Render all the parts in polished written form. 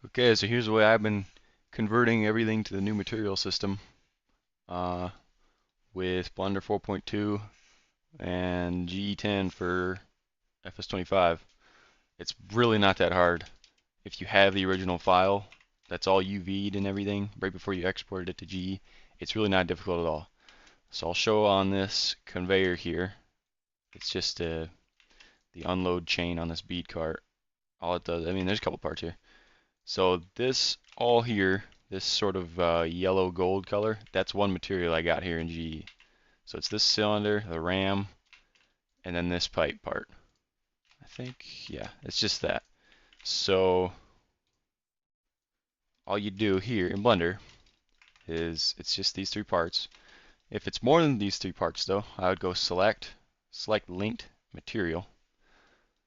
Okay, so here's the way I've been converting everything to the new material system uh, with Blender 4.2 and GE10 for FS25. It's really not that hard. If you have the original file that's all UV'd and everything right before you exported it to GE, it's really not difficult at all. So I'll show on this conveyor here. It's just the unload chain on this bead cart. All it does, I mean, there's a couple parts here. So this all here, this sort of yellow gold color, that's one material I got here in GE. So it's this cylinder, the ram, and then this pipe part. I think, yeah, it's just that. So all you do here in Blender is it's just these three parts. If it's more than these three parts though, I would go select linked material.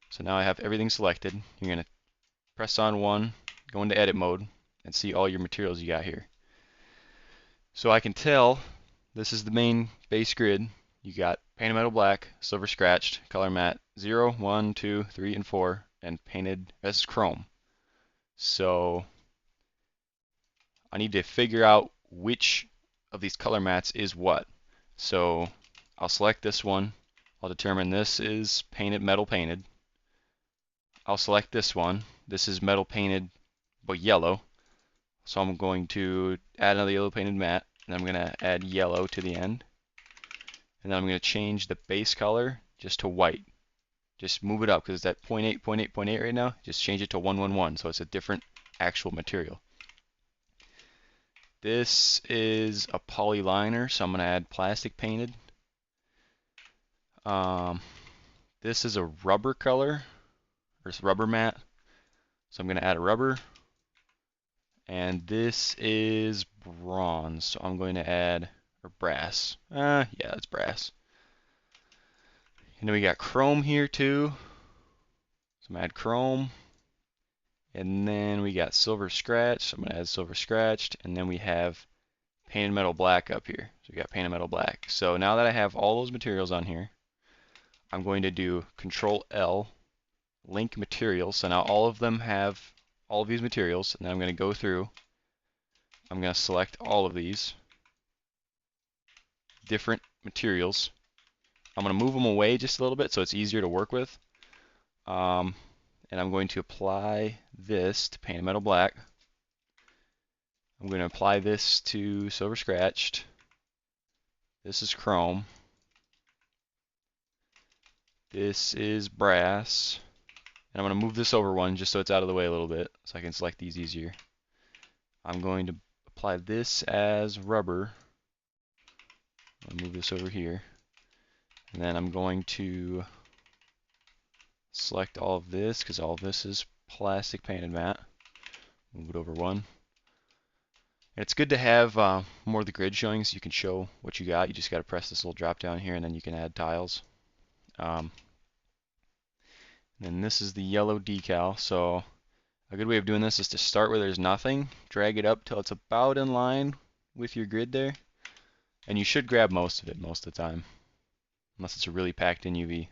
So now I have everything selected. You're going to press on one, go into edit mode, and see all your materials you got here. So I can tell this is the main base grid. You got painted metal black, silver scratched, color matte 0, 1, 2, 3, and 4, and painted as chrome. So I need to figure out which of these color mattes is what. So I'll select this one. I'll determine this is painted metal painted. I'll select this one. This is metal painted but yellow. So I'm going to add another yellow painted matte, and I'm going to add yellow to the end. And then I'm going to change the base color just to white. Just move it up because it's at 0.8, 0.8, 0.8 right now. Just change it to 111 so it's a different actual material. This is a poly liner, so I'm going to add plastic painted. This is a rubber color, or it's rubber matte. So I'm going to add a rubber. And this is bronze, so I'm going to add, or brass. Yeah, it's brass. And then we got chrome here too. So I'm going to add chrome. And then we got silver scratch. So I'm going to add silver scratched. And then we have painted metal black up here. So we got painted metal black. So now that I have all those materials on here, I'm going to do Control L, link materials. So now all of them have all of these materials. And then I'm going to go through. I'm going to select all of these different materials. I'm going to move them away just a little bit so it's easier to work with. And I'm going to apply this to painted metal black. I'm going to apply this to silver scratched. This is chrome. This is brass. And I'm going to move this over one just so it's out of the way a little bit so I can select these easier. I'm going to apply this as rubber. I'll move this over here. And then I'm going to select all of this because all of this is plastic painted matte. Move it over one. And it's good to have more of the grid showing so you can show what you got. You just got to press this little drop down here and then you can add tiles. And this is the yellow decal. So a good way of doing this is to start where there's nothing, drag it up till it's about in line with your grid there. And you should grab most of it most of the time, unless it's a really packed in UV.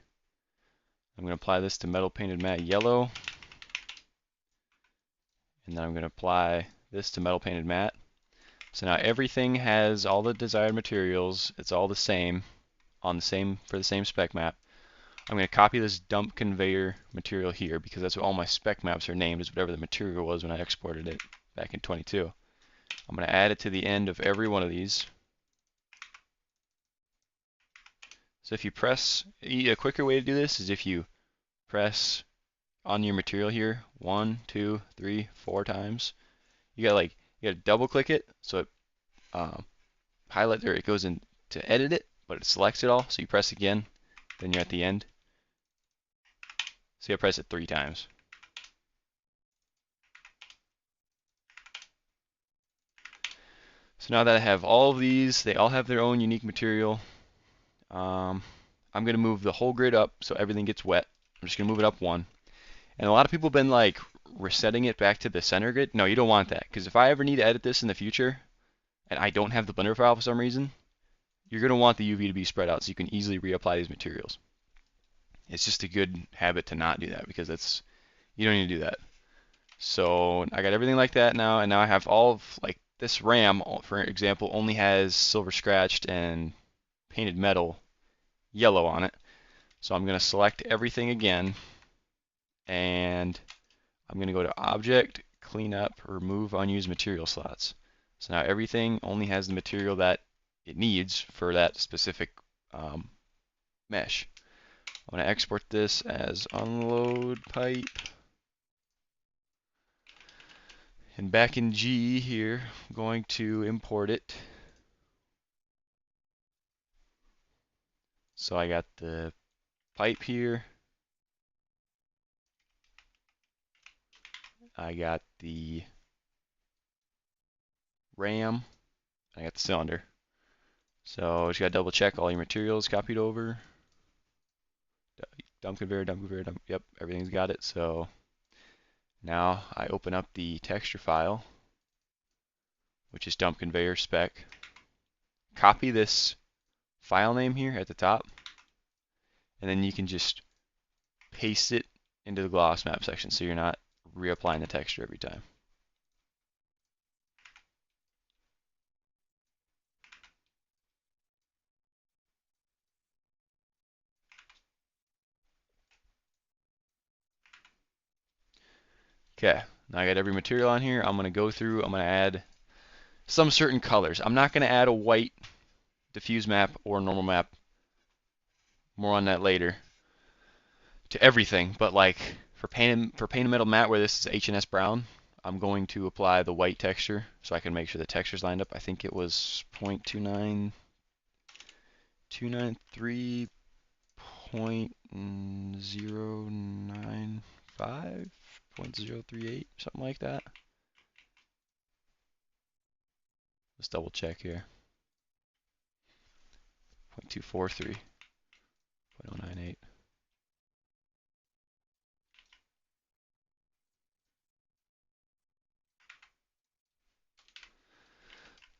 I'm going to apply this to metal painted matte yellow. And then I'm going to apply this to metal painted matte. So now everything has all the desired materials. It's all the same on the same for the same spec map. I'm going to copy this dump conveyor material here because that's what all my spec maps are named, is whatever the material was when I exported it back in 22. I'm going to add it to the end of every one of these. So if you press, a quicker way to do this is if you press on your material here 1, 2, 3, 4 times. You got to double click it so it highlight there. It goes in to edit it, but it selects it all. So you press again, then you're at the end. So you press it 3 times. So now that I have all of these, they all have their own unique material. I'm going to move the whole grid up so everything gets wet. I'm just going to move it up one. And a lot of people have been like resetting it back to the center grid. No, you don't want that, because if I ever need to edit this in the future and I don't have the Blender file for some reason, you're going to want the UV to be spread out so you can easily reapply these materials. It's just a good habit to not do that because you don't need to do that. So I got everything like that now, and now I have all of, like, this RAM, for example, only has silver scratched and painted metal yellow on it. So I'm going to select everything again, and I'm going to go to Object, Clean Up, Remove Unused Material Slots. So now everything only has the material that it needs for that specific mesh. I'm going to export this as unload pipe. And back in G here, I'm going to import it. So I got the pipe here. I got the RAM. I got the cylinder. So just got to double check all your materials copied over. Dump conveyor, dump conveyor, dump. Yep, everything's got it. So now I open up the texture file, which is dump conveyor spec. Copy this file name here at the top, and then you can just paste it into the gloss map section so you're not reapplying the texture every time. Okay, now I got every material on here. I'm going to go through, I'm going to add some certain colors. I'm not going to add a white diffuse map or normal map. More on that later. To everything, but like for painted metal matte where this is H&S brown, I'm going to apply the white texture so I can make sure the texture's lined up. I think it was 0.293, 0.095, 0.038, something like that. Let's double check here. 0.243, 0.098.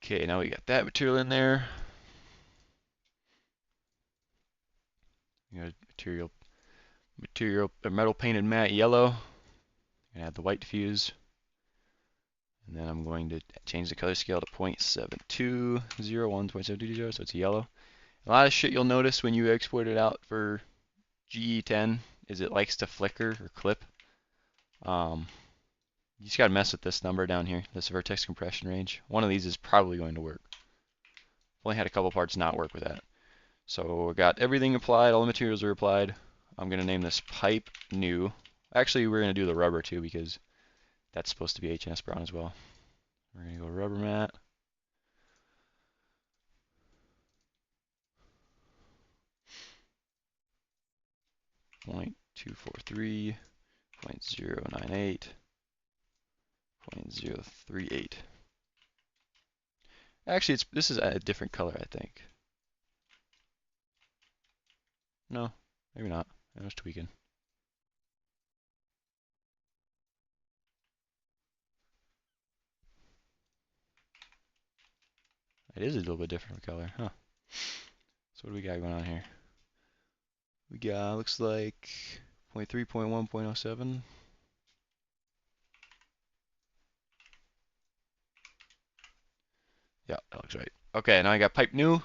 Okay, now we got that material in there. We got metal painted matte yellow. And add the white diffuse. And then I'm going to change the color scale to 0.7201, 0.720, so it's yellow. A lot of shit you'll notice when you export it out for GE10 is it likes to flicker or clip. You just gotta mess with this number down here, this vertex compression range. One of these is probably going to work. I've only had a couple parts not work with that. So we got everything applied, all the materials are applied. I'm gonna name this pipe new. Actually, we're gonna do the rubber too because that's supposed to be H&S brown as well. We're gonna go rubber mat. Point 243, 0.098, 0.038. Actually, this is a different color, I think. No, maybe not. I was tweaking. It is a little bit different color, huh? So what do we got going on here? We got, looks like 0.3, 0.1, 0.07. Yeah, that looks right. Okay, now I got pipe new.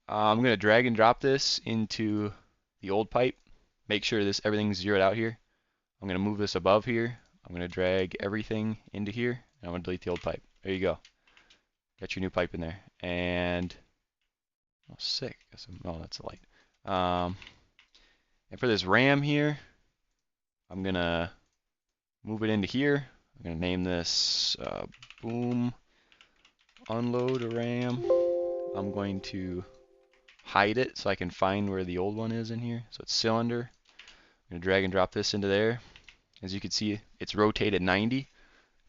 I'm going to drag and drop this into the old pipe. Make sure everything's zeroed out here. I'm going to move this above here. I'm going to drag everything into here. And I'm going to delete the old pipe. There you go. Got your new pipe in there. And, oh, sick. Oh, that's a light. And for this RAM here, I'm going to move it into here. I'm going to name this boom unload RAM. I'm going to hide it so I can find where the old one is in here. So it's cylinder. I'm going to drag and drop this into there. As you can see, it's rotated 90,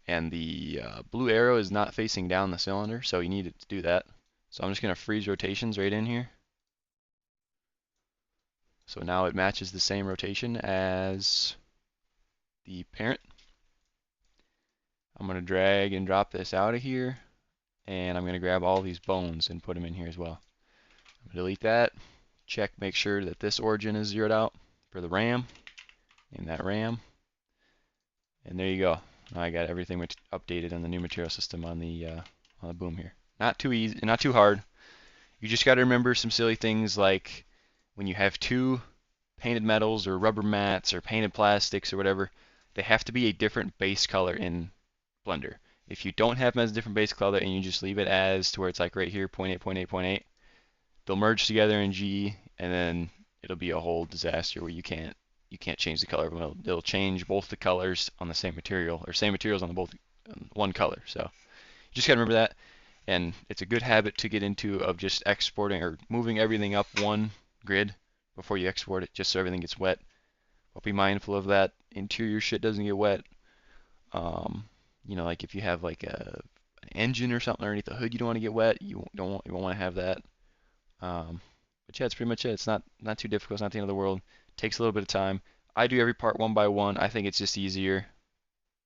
and the blue arrow is not facing down the cylinder, so you need it to do that. So I'm just going to freeze rotations right in here. So now it matches the same rotation as the parent. I'm going to drag and drop this out of here, and I'm going to grab all these bones and put them in here as well. I'm going to delete that. Check, make sure that this origin is zeroed out for the RAM. Name that RAM. And there you go. Now I got everything updated on the new material system on the boom here. Not too easy, not too hard. You just got to remember some silly things like when you have two painted metals or rubber mats or painted plastics or whatever, they have to be a different base color in Blender. If you don't have them as a different base color and you just leave it as to where it's like right here, 0.8, 0.8, 0.8, they'll merge together in GE and then it'll be a whole disaster where you can't change the color of them. It'll change both the colors on the same material or same materials on the both one color. So you just got to remember that. And it's a good habit to get into of just exporting or moving everything up one grid before you export it, just so everything gets wet. But be mindful of that interior shit doesn't get wet. You know, like if you have like an engine or something underneath the hood, you don't want to get wet. You won't want to have that. But yeah, that's pretty much it. It's not too difficult. It's not the end of the world. It takes a little bit of time. I do every part one by one. I think it's just easier,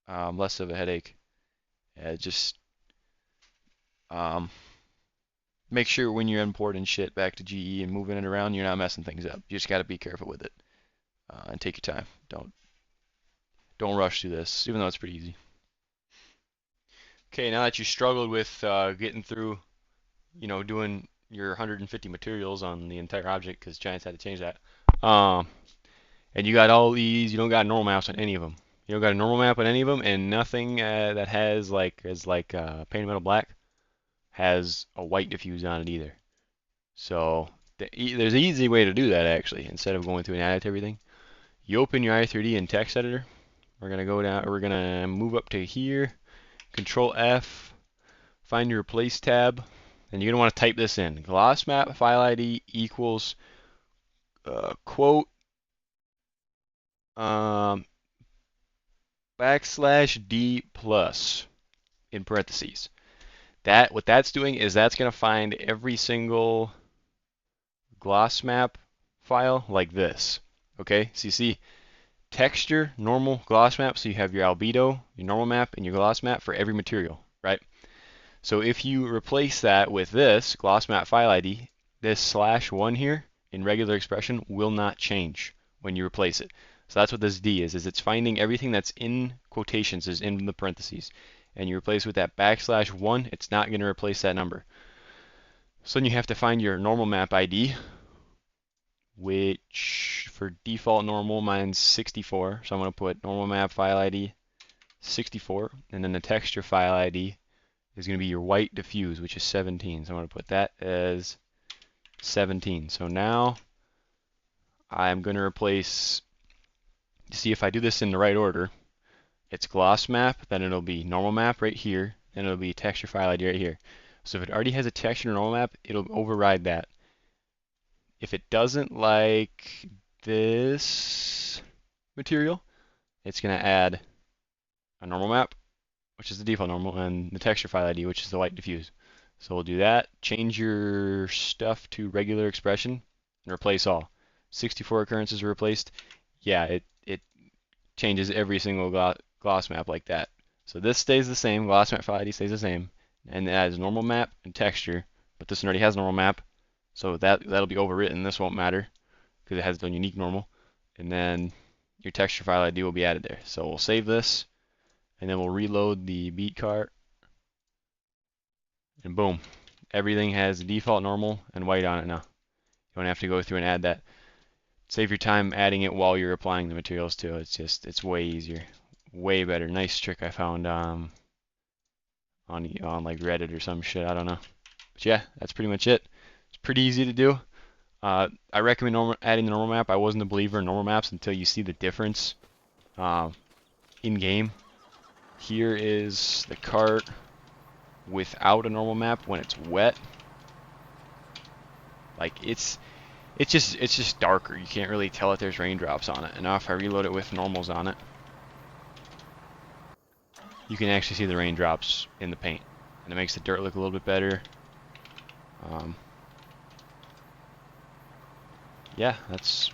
less of a headache. Just make sure when you're importing shit back to GE and moving it around, you're not messing things up. You just got to be careful with it and take your time. Don't rush through this, even though it's pretty easy. Okay, now that you struggled with getting through, you know, doing your 150 materials on the entire object because Giants had to change that, and you got all these, you don't got normal maps on any of them. You don't got a normal map on any of them, and nothing that has painted metal black has a white diffuse on it either. So there's an easy way to do that actually. Instead of going through and add it to everything, you open your i3D in text editor. We're gonna go down. We're gonna move up to here. Control F. Find your replace tab, and you're gonna want to type this in: gloss map file ID equals quote \d plus in parentheses. What that's doing is that's gonna find every single gloss map file like this. Okay, so you see texture, normal, gloss map, so you have your albedo, your normal map, and your gloss map for every material, right? So if you replace that with this gloss map file ID, this /1 here in regular expression will not change when you replace it. So that's what this D is it's finding everything that's in quotations is in the parentheses. And you replace with that \1, it's not going to replace that number. So then you have to find your normal map ID, which for default normal, mine's 64. So I'm going to put normal map file ID 64, and then the texture file ID is going to be your white diffuse, which is 17. So I'm going to put that as 17. So now I'm going to replace, to see if I do this in the right order, it's gloss map, then it'll be normal map right here, then it'll be texture file ID right here. So if it already has a texture normal map, it'll override that. If it doesn't like this material, it's going to add a normal map, which is the default normal, and the texture file ID, which is the white diffuse. So we'll do that. Change your stuff to regular expression and replace all. 64 occurrences are replaced. Yeah, it changes every single gloss map like that. So this stays the same. Gloss map file ID stays the same, and it adds normal map and texture. But this one already has normal map, so that'll be overwritten. This won't matter because it has the unique normal. And then your texture file ID will be added there. So we'll save this, and then we'll reload the beat cart, and boom, everything has default normal and white on it now. You don't have to go through and add that. Save your time adding it while you're applying the materials too. It's way easier, way better. Nice trick I found on like Reddit or some shit. I don't know. But yeah, that's pretty much it. It's pretty easy to do. I recommend adding the normal map. I wasn't a believer in normal maps until you see the difference in game. Here is the cart without a normal map when it's wet. Like it's just darker. You can't really tell that there's raindrops on it. And now if I reload it with normals on it, you can actually see the raindrops in the paint, and it makes the dirt look a little bit better. Yeah, that's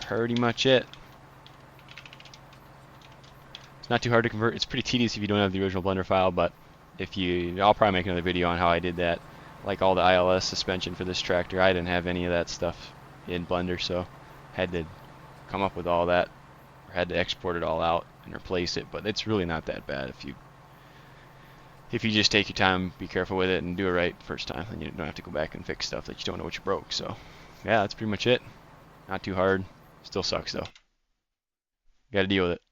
pretty much it. It's not too hard to convert. It's pretty tedious if you don't have the original Blender file, but I'll probably make another video on how I did that. Like all the ILS suspension for this tractor, I didn't have any of that stuff in Blender, so had to come up with all that, or had to export it all out. and replace it. But it's really not that bad if you just take your time, be careful with it, and do it right the first time. Then you don't have to go back and fix stuff that you don't know what you broke. So yeah, that's pretty much it. Not too hard. Still sucks though. Got to deal with it.